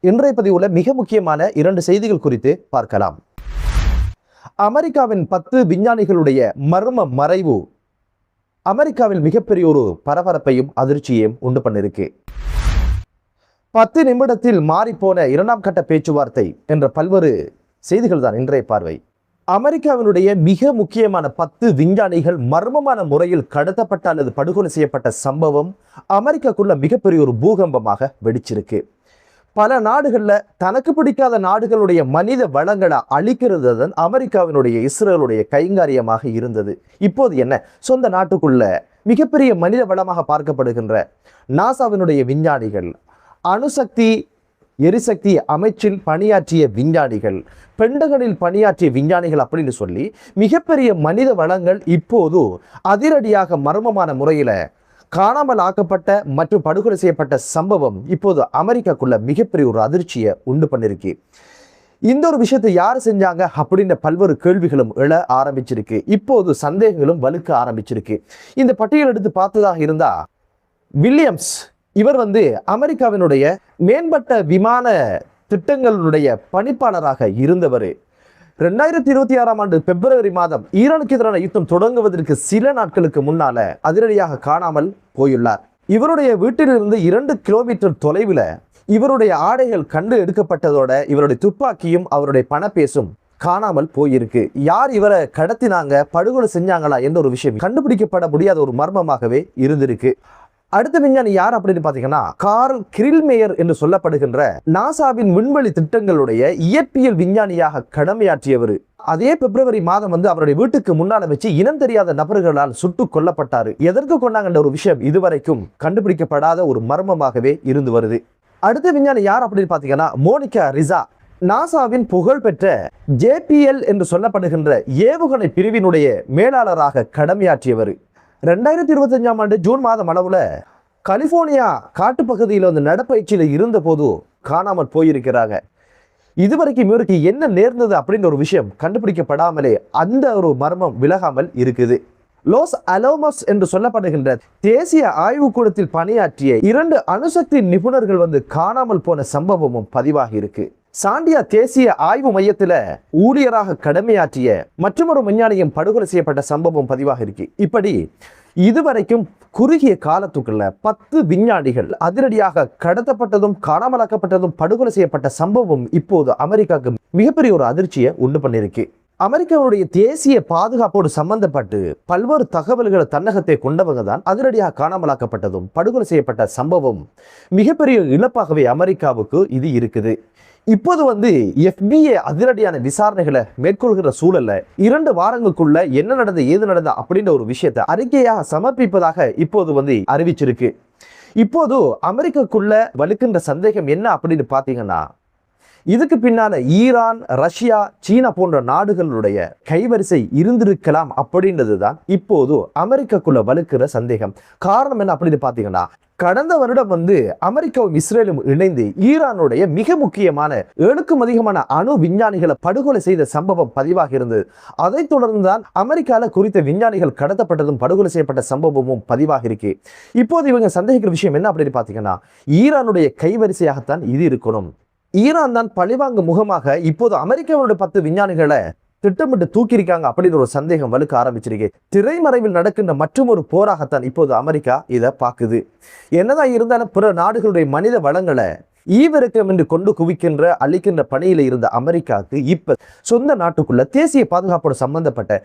இன்றைய பதிவுல மிக முக்கியமான 2 செய்திகள் குறித்து பார்க்கலாம். அமெரிக்காவின் 10 விஞ்ஞானிகளுடைய மர்ம மறைவு அமெரிக்காவில் மிகப்பெரிய ஒரு பரபரப்பையும் அதிர்ச்சியையும் உண்டு பண்ணிருக்கு. 10 நிமிடத்தில் மாறிப்போன 2ஆம் கட்ட பேச்சுவார்த்தை என்ற பல்வேறு செய்திகள் தான் இன்றைய பார்வை. அமெரிக்காவினுடைய மிக முக்கியமான 10 விஞ்ஞானிகள் மர்மமான முறையில் கடத்தப்பட்ட அல்லது படுகொலை செய்யப்பட்ட சம்பவம் அமெரிக்காக்குள்ள மிகப்பெரிய ஒரு பூகம்பமாக வெடிச்சிருக்கு. பல நாடுகள்ல தனக்கு பிடிக்காத நாடுகளுடைய மனித வளங்களை அழிக்கிறது தான் அமெரிக்காவினுடைய இஸ்ரேலுடைய கைங்காரியமாக இருந்தது. இப்போது என்ன, சொந்த நாட்டுக்குள்ள மிகப்பெரிய மனித வளமாக பார்க்கப்படுகின்ற நாசாவினுடைய விஞ்ஞானிகள், அணுசக்தி எரிசக்தி அமைச்சில் பணியாற்றிய விஞ்ஞானிகள், பெண்டகனில் பணியாற்றிய விஞ்ஞானிகள் அப்படின்னு சொல்லி மிகப்பெரிய மனித வளங்கள் இப்போது அதிரடியாக மர்மமான முறையில காணாமல் ஆக்கப்பட்ட மற்றும் படுகொலை செய்யப்பட்ட சம்பவம் இப்போது அமெரிக்காக்குள்ள மிகப்பெரிய ஒரு அதிர்ச்சியை உண்டு பண்ணிருக்கு. இந்த ஒரு விஷயத்தை யார் செஞ்சாங்க அப்படின்ற பல்வேறு கேள்விகளும் எழ ஆரம்பிச்சிருக்கு. இப்போது சந்தேகங்களும் வலுக்க ஆரம்பிச்சிருக்கு. இந்த பட்டியல் எடுத்து பார்த்ததாக இருந்தா வில்லியம்ஸ் இவர் அமெரிக்காவினுடைய மேம்பட்ட விமான திட்டங்களுடைய பணிப்பாளராக இருந்தவர். 2026ஆம் ஆண்டு பிப்ரவரி மாதம் ஈரானுக்கு எதிரான யுத்தம் தொடங்குவதற்கு சில நாட்களுக்கு முன்னால அதிரடியாக காணாமல் போயுள்ளார். இவருடைய வீட்டிலிருந்து 2 கிலோமீட்டர் தொலைவில் இவருடைய ஆடைகள் கண்டு எடுக்கப்பட்டதோட இவருடைய துப்பாக்கியும் அவருடைய பணப்பேசும் காணாமல் போயிருக்கு. யார் இவரை கடத்தினாங்க, படுகொலை செஞ்சாங்களா என்ற ஒரு விஷயம் கண்டுபிடிக்கப்பட முடியாத ஒரு மர்மமாகவே இருந்திருக்கு. அடுத்த விஞ்ஞானி யார் அப்படின்னு பாத்தீங்கன்னா கார்ல் கிரில்மேயர் என்று சொல்லப்படுகின்ற நாசாவின் விண்வெளி திட்டங்களுடைய இயற்பியல் விஞ்ஞானியாக கடமையாற்றியவர். அதே பிப்ரவரி மாதம் அவருடைய வீட்டுக்கு முன்னால வச்சு இனம் தெரியாத நபர்களால் சுட்டு கொல்லப்பட்டாரு. எதற்கு கொண்டாங்கன்ற ஒரு விஷயம் இதுவரைக்கும் கண்டுபிடிக்கப்படாத ஒரு மர்மமாகவே இருந்து வருது. அடுத்த விஞ்ஞானி யார் அப்படின்னு பாத்தீங்கன்னா மோனிகா ரிசா, நாசாவின் புகழ்பெற்ற JPL என்று சொல்லப்படுகின்ற ஏவுகணை பிரிவினுடைய மேலாளராக கடமையாற்றியவர். 2025ஆம் ஆண்டு ஜூன் மாதம் அளவுல கலிபோர்னியா காட்டுப்பகுதியில் நடப்பயிற்சியில் இருந்த போது காணாமல் போயிருக்கிறாங்க. இதுவரைக்கும் இவருக்கு என்ன நேர்ந்தது அப்படின்ற ஒரு விஷயம் கண்டுபிடிக்கப்படாமலே அந்த ஒரு மர்மம் விலகாமல் இருக்குது. லாஸ் அலோமஸ் என்று சொல்லப்படுகின்ற தேசிய ஆய்வுக்கூடத்தில் பணியாற்றிய 2 அணுசக்தி நிபுணர்கள் காணாமல் போன சம்பவமும் பதிவாகி இருக்கு. சாண்டியா தேசிய ஆய்வு மையத்தில் ஊழியராக கடமையாற்றிய மற்றொரு விஞ்ஞானியும் படுகொலை செய்யப்பட்ட சம்பவம் பதிவாக இருக்கு. இப்படி இதுவரைக்கும் குறுகிய காலத்துக்குள்ள 10 விஞ்ஞானிகள் அதிரடியாக கடத்தப்பட்டதும் காணாமலாக்கப்பட்டதும் படுகொலை செய்யப்பட்ட சம்பவம் இப்போது அமெரிக்காவுக்கு மிகப்பெரிய ஒரு அதிர்ச்சியை உண்டு பண்ணிருக்கு. அமெரிக்காவுடைய தேசிய பாதுகாப்போடு சம்பந்தப்பட்டு பல்வேறு தகவல்களை தன்னகத்தை கொண்டவங்க தான் அதிரடியாக காணாமலாக்கப்பட்டதும் படுகொலை செய்யப்பட்ட சம்பவம் மிகப்பெரிய இழப்பாகவே அமெரிக்காவுக்கு இது இருக்குது. இப்போது FBI அதிரடியான விசாரணைகளை மேற்கொள்கிற சூழல்ல 2 வாரங்களுக்குள்ள என்ன நடந்தது ஏது நடந்தது அப்படின்ற ஒரு விஷயத்தை அறிக்கையாக சமர்ப்பிப்பதாக இப்போது அறிவிச்சிருக்கு. இப்போது அமெரிக்காக்குள்ள வலுக்கின்ற சந்தேகம் என்ன அப்படின்னு பாத்தீங்கன்னா இதுக்கு பின்னால ஈரான், ரஷ்யா, சீனா போன்ற நாடுகளுடைய கைவரிசை இருந்திருக்கலாம் அப்படின்றது தான் இப்போது அமெரிக்காக்குள்ள வலுக்கிற சந்தேகம். காரணம் என்ன அப்படின்னு பாத்தீங்கன்னா கடந்த வருடம் அமெரிக்காவும் இஸ்ரேலும் இணைந்து ஈரானுடைய மிக முக்கியமான 7க்கும் அதிகமான அணு விஞ்ஞானிகளை படுகொலை செய்த சம்பவம் பதிவாக இருந்தது. அதைத் தொடர்ந்துதான் அமெரிக்கால குறித்த விஞ்ஞானிகள் கடத்தப்பட்டதும் படுகொலை செய்யப்பட்ட சம்பவமும் பதிவாக இருக்கு. இப்போது இவங்க சந்தேகிக்கிற விஷயம் என்ன அப்படின்னு பாத்தீங்கன்னா ஈரானுடைய கைவரிசையாகத்தான் இது இருக்கணும். ஈரான் தான் பழிவாங்கும் முகமாக இப்போது அமெரிக்காவுடைய 10 விஞ்ஞானிகளை திட்டமிட்டு தூக்கியிருக்காங்க அப்படின்னு ஒரு சந்தேகம் வலுக்க ஆரம்பிச்சிருக்கு. திரைமறைவில் நடக்கின்ற மற்றொரு போராகத்தான் இப்போது அமெரிக்கா இதை பார்க்குது. என்னதான் இருந்தாலும் பிற நாடுகளுடைய மனித வளங்களை ஈவிரக்கம் என்று கொண்டு குவிக்கின்ற அழிக்கின்ற பணியில இருந்த அமெரிக்காவுக்கு இப்ப சொந்த நாட்டுக்குள்ள தேசிய பாதுகாப்போடு சம்பந்தப்பட்ட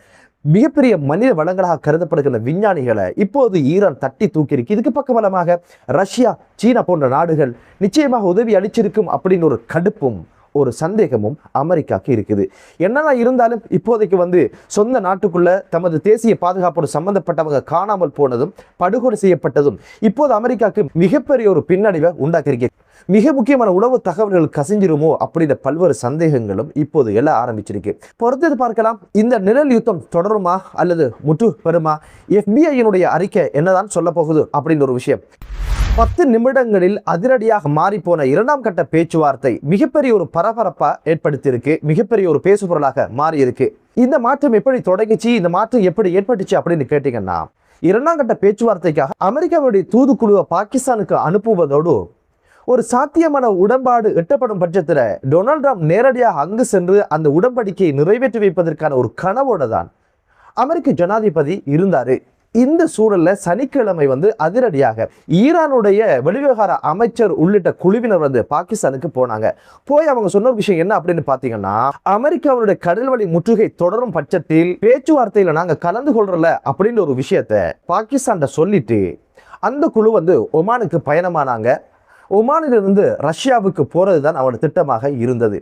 மிகப்பெரிய மனித வளங்களாக கருதப்படுகிற விஞ்ஞானிகளை இப்போது ஈரான் தட்டி தூக்கியிருக்கு. இதுக்கு பக்கபலமாக ரஷ்யா, சீனா போன்ற நாடுகள் நிச்சயமாக உதவி அளிச்சிருக்கும் அப்படின்னு ஒரு கடுப்பும் ஒரு சந்தேகமும் அமெரிக்காவுக்கு இருக்குது. என்னதான் இருந்தாலும் இப்போதைக்கு சொந்த நாட்டுக்குள்ள தமது தேசிய பாதுகாப்போடு சம்பந்தப்பட்டவங்க காணாமல் போனதும் படுகொலை செய்யப்பட்டதும் இப்போது அமெரிக்காவுக்கு மிகப்பெரிய ஒரு பின்னடைவை உண்டாக்கியிருக்கு. மிக முக்கியமான உளவு தகவல்கள் கசிஞ்சிருமோ அப்படின்ற பல்வேறு சந்தேகங்களும் இப்போது எழ ஆரம்பிச்சிருக்கு. பொறுத்து பார்க்கலாம், இந்த நிழல் யுத்தம் தொடருமா அல்லது முற்று பெறுமா? FBI அறிக்கை என்னதான் சொல்ல போகுது அப்படின்னு ஒரு விஷயம். 10 நிமிடங்களில் அதிரடியாக மாறிப்போன 2ஆம் கட்ட பேச்சுவார்த்தை மிகப்பெரிய ஒரு பரபரப்பா ஏற்படுத்தியிருக்கு. மிகப்பெரிய ஒரு பேசு பொருளாக மாறி இருக்கு. இந்த மாற்றம் எப்படி தொடங்கிச்சு, இந்த மாற்றம் எப்படி ஏற்பட்டுச்சு அப்படின்னு கேட்டீங்கன்னா 2ஆம் கட்ட பேச்சுவார்த்தைக்காக அமெரிக்காவுடைய தூதுக்குழுவை பாகிஸ்தானுக்கு அனுப்புவதோடு ஒரு சாத்தியமான உடன்பாடு எட்டப்படும் பட்சத்தில் டொனால்ட் ட்ரம்ப் நேரடியாக அங்கு சென்று அந்த உடன்படிக்கையை நிறைவேற்றி வைப்பதற்கான ஒரு கனவோட தான் அமெரிக்க ஜனாதிபதி இருந்தாரு. இந்த சூழல்ல சனிக்கிழமை அதிரடியாக ஈரானுடைய வெளிவிவகார அமைச்சர் உள்ளிட்ட குழுவினர் பாகிஸ்தானுக்கு போனாங்க. போய் அவங்க சொன்ன விஷயம் என்ன அப்படின்னு பாத்தீங்கன்னா, அமெரிக்காவுடைய கடல்வழி முற்றுகை தொடரும் பட்சத்தில் பேச்சுவார்த்தையில நாங்க கலந்து கொள்றல அப்படின்ற ஒரு விஷயத்த பாகிஸ்தான் சொல்லிட்டு அந்த குழு ஒமானுக்கு பயணமானாங்க. ஒமானிலிருந்து ரஷ்யாவுக்கு போறதுதான் அவனோட திட்டமாக இருந்தது.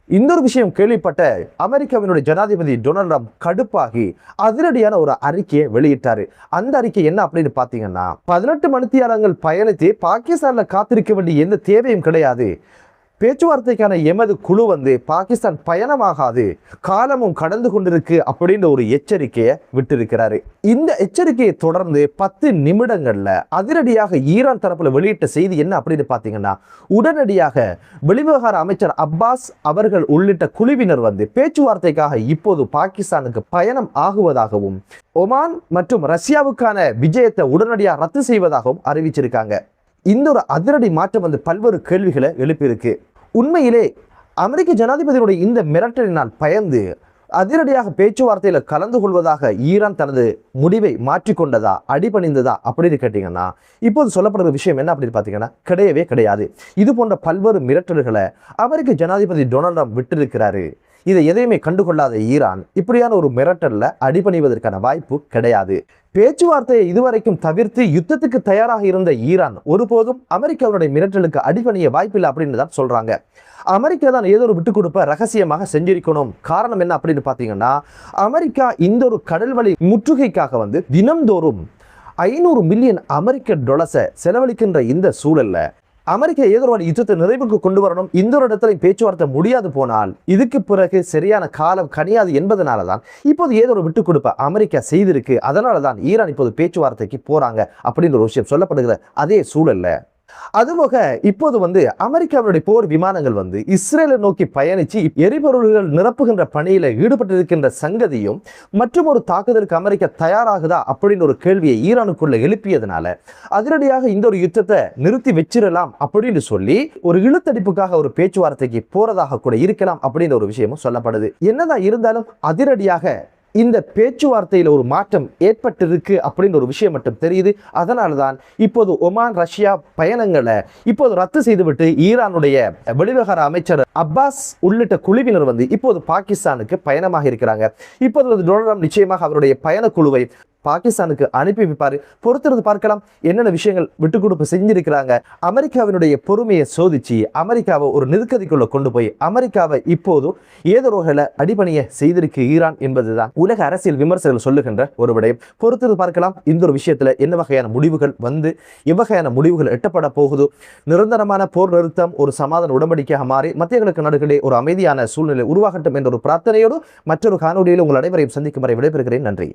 இந்த ஒரு விஷயம் கேள்விப்பட்ட அமெரிக்காவினுடைய ஜனாதிபதி டொனால்ட் ட்ரம்ப் கடுப்பாகி அதிரடியான ஒரு அறிக்கையை வெளியிட்டாரு. அந்த அறிக்கை என்ன அப்படின்னு பாத்தீங்கன்னா, 18 மணித்தியாலங்கள் பயணித்து பாகிஸ்தான்ல காத்திருக்க வேண்டிய எந்த தேவையும் கிடையாது. பேச்சுவார்த்தைக்கான எமது குழு பாகிஸ்தான் பயணமாகாது, காலமும் கடந்து கொண்டிருக்கு அப்படின்ற ஒரு எச்சரிக்கையை விட்டிருக்கிறாரு. இந்த எச்சரிக்கையை தொடர்ந்து 10 நிமிடங்கள்ல அதிரடியாக ஈரான் தரப்புல வெளியிட்ட செய்தி என்ன அப்படின்னு பாத்தீங்கன்னா, உடனடியாக வெளிவிவகார அமைச்சர் அப்பாஸ் அவர்கள் உள்ளிட்ட குழுவினர் பேச்சுவார்த்தைக்காக இப்போது பாகிஸ்தானுக்கு பயணம் ஆகுவதாகவும் ஒமான் மற்றும் ரஷ்யாவுக்கான விஜயத்தை உடனடியாக ரத்து செய்வதாகவும் அறிவிச்சிருக்காங்க. இந்த ஒரு அதிரடி மாற்றம் பல்வேறு கேள்விகளை எழுப்பியிருக்கு. உண்மையிலே அமெரிக்க ஜனாதிபதியுடைய இந்த மிரட்டலினால் பயந்து அதிரடியாக பேச்சுவார்த்தையில கலந்து கொள்வதாக ஈரான் தனது முடிவை மாற்றிக்கொண்டதா, அடிபணிந்ததா அப்படின்னு கேட்டீங்கன்னா, இப்போது சொல்லப்படுற விஷயம் என்ன அப்படின்னு பார்த்தீங்கன்னா, கிடையவே கிடையாது. இது போன்ற பல்வேறு மிரட்டல்களை அமெரிக்க ஜனாதிபதி டொனால்ட் ட்ரம்ப் விட்டிருக்கிறாரு. இதை எதையுமே கண்டுகொள்ளாத ஈரான் இப்படியான ஒரு மிரட்டல்ல அடிபணிவதற்கான வாய்ப்பு கிடையாது. பேச்சுவார்த்தையை இதுவரைக்கும் தவிர்த்து யுத்தத்துக்கு தயாராக இருந்த ஈரான் ஒருபோதும் அமெரிக்காவுடைய மிரட்டலுக்கு அடிபணிய வாய்ப்பில்லை அப்படின்னு தான் சொல்றாங்க. அமெரிக்கா தான் ஏதோ ஒரு விட்டு கொடுப்ப ரகசியமாக செஞ்சிருக்கணும். காரணம் என்ன அப்படின்னு பாத்தீங்கன்னா, அமெரிக்கா இந்த ஒரு கடல்வழி முற்றுகைக்காக தினம்தோறும் 500 மில்லியன் அமெரிக்க டாலர்ஸை செலவழிக்கின்ற இந்த சூழல்ல அமெரிக்கா ஏதோ ஒரு யுத்தத்தை நிறைவுக்கு கொண்டு வரணும். இந்த ஒரு இடத்துல பேச்சுவார்த்தை முடியாது போனால் இதுக்கு பிறகு சரியான காலம் கனியாது என்பதனாலதான் இப்போது ஏதோ ஒரு விட்டு கொடுப்ப அமெரிக்கா செய்திருக்கு. அதனாலதான் ஈரான் இப்போது பேச்சுவார்த்தைக்கு போறாங்க அப்படின்ற ஒரு விஷயம் சொல்லப்படுகிற அதே சூழல்ல அதுபோக இப்போது அமெரிக்காவுடைய போர் விமானங்கள் இஸ்ரேலை நோக்கி பயணிச்சு எரிபொருள்கள் நிரப்புகின்ற பணியில ஈடுபட்டிருக்கின்ற சங்கதியும் மற்றும் ஒரு தாக்குதலுக்கு அமெரிக்கா தயாராகுதா அப்படின்னு ஒரு கேள்வியை ஈரானுக்குள்ள எழுப்பியதுனால அதிரடியாக இந்த ஒரு யுத்தத்தை நிறுத்தி வச்சிடலாம் அப்படின்னு சொல்லி ஒரு இழுத்தடிப்புக்காக ஒரு பேச்சுவார்த்தைக்கு போறதாக கூட இருக்கலாம் அப்படின்னு ஒரு விஷயமும் சொல்லப்படுது. என்னதான் இருந்தாலும் அதிரடியாக இந்த பேச்சுவார்த்தையில ஒரு மாற்றம் ஏற்பட்டிருக்கு அப்படின்னு ஒரு விஷயம் மட்டும் தெரியுது. அதனாலதான் இப்போது ஒமான் ரஷ்யா பயணங்களை இப்போது ரத்து செய்துவிட்டு ஈரானுடைய வெளிவிவகார அமைச்சர் அப்பாஸ் உள்ளிட்ட குழுவினர் இப்போது பாகிஸ்தானுக்கு பயணமாக இருக்கிறாங்க. இப்போது டொனால்ட் ட்ரம்ப் நிச்சயமாக அவருடைய பயண குழுவை பாகிஸ்தானுக்கு அனுப்பி வைப்பாரு. பொறுத்திருந்து பார்க்கலாம் என்னென்ன விஷயங்கள் விட்டு கொடுப்பு செஞ்சிருக்கிறாங்க. அமெரிக்காவினுடைய பொறுமையை சோதிச்சு அமெரிக்காவை ஒரு நெருக்கடிக்குள்ள கொண்டு போய் அமெரிக்காவை இப்போது ஏதோ வகையில அடிபணிய செய்திருக்கு ஈரான் என்பதுதான் உலக அரசியல் விமர்சகர்கள் சொல்லுகின்ற ஒரு விடயம். பொறுத்திருந்து பார்க்கலாம் இந்த ஒரு விஷயத்துல என்ன வகையான முடிவுகள் எவ்வகையான முடிவுகள் எட்டப்பட போகுது. நிரந்தரமான போர் நிறுத்தம் ஒரு சமாதான உடன்படிக்கையாக மாறி மத்திய கிழக்கு நாடுகளிலே ஒரு அமைதியான சூழ்நிலை உருவாகட்டும் என்ற ஒரு பிரார்த்தனையோடு மற்றொரு காணொலியில் உங்கள் அனைவரையும் சந்திக்கும் வரை விடைபெறுகிறேன். நன்றி.